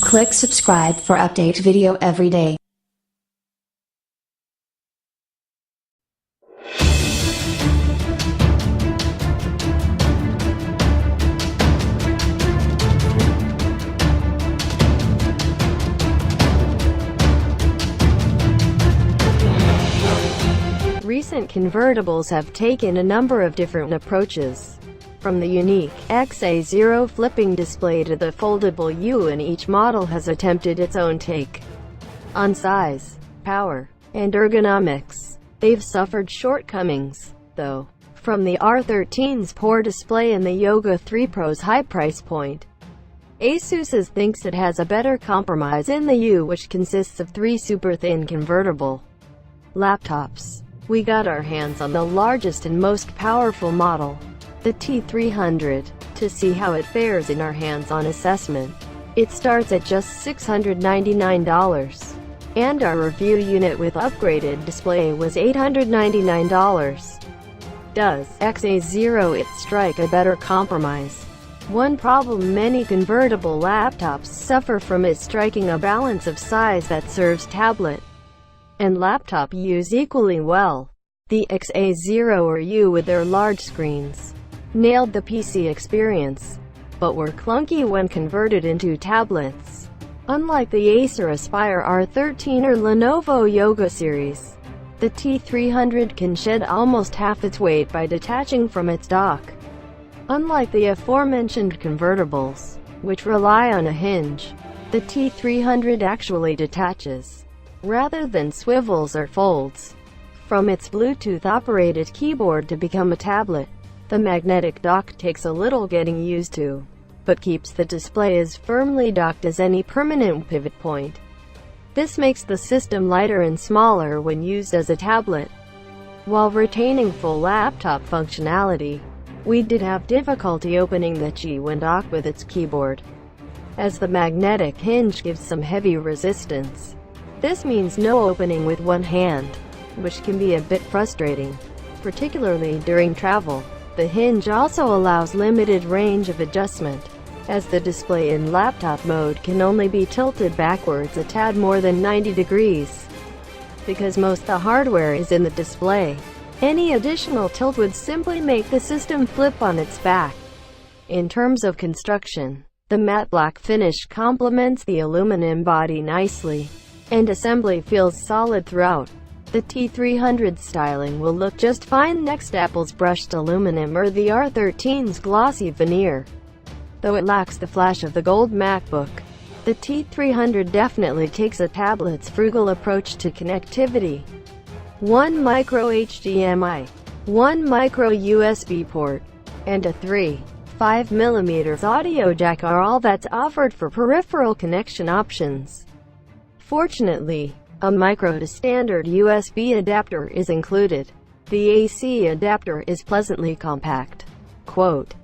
Click subscribe for update video every day. Recent convertibles have taken a number of different approaches. From the unique XA0 flipping display to the foldable U, and each model has attempted its own take on size, power, and ergonomics. They've suffered shortcomings, though. From the R13's poor display and the Yoga 3 Pro's high price point, Asus thinks it has a better compromise in the U, which consists of 3 super thin convertible laptops. We got our hands on the largest and most powerful model, the T300, to see how it fares in our hands-on assessment. It starts at just $699, and our review unit with upgraded display was $899. Does XA0 strike a better compromise? One problem many convertible laptops suffer from is striking a balance of size that serves tablet and laptop use equally well. The XA0 or U, with their large screens, nailed the PC experience, but were clunky when converted into tablets. Unlike the Acer Aspire R13 or Lenovo Yoga series, the T300 can shed almost half its weight by detaching from its dock. Unlike the aforementioned convertibles, which rely on a hinge, the T300 actually detaches, rather than swivels or folds, from its Bluetooth-operated keyboard to become a tablet. The magnetic dock takes a little getting used to, but keeps the display as firmly docked as any permanent pivot point. This makes the system lighter and smaller when used as a tablet, while retaining full laptop functionality. We did have difficulty opening the Qi when docked with its keyboard, as the magnetic hinge gives some heavy resistance. This means no opening with one hand, which can be a bit frustrating, particularly during travel. The hinge also allows limited range of adjustment, as the display in laptop mode can only be tilted backwards a tad more than 90 degrees, because most of the hardware is in the display. Any additional tilt would simply make the system flip on its back. In terms of construction, the matte black finish complements the aluminum body nicely, and assembly feels solid throughout. The T300 styling will look just fine next to Apple's brushed aluminum or the R13's glossy veneer, though it lacks the flash of the gold MacBook. The T300 definitely takes a tablet's frugal approach to connectivity. 1 micro HDMI, 1 micro USB port, and a 3.5mm audio jack are all that's offered for peripheral connection options. Fortunately, a micro to standard USB adapter is included. The AC adapter is pleasantly compact. Quote,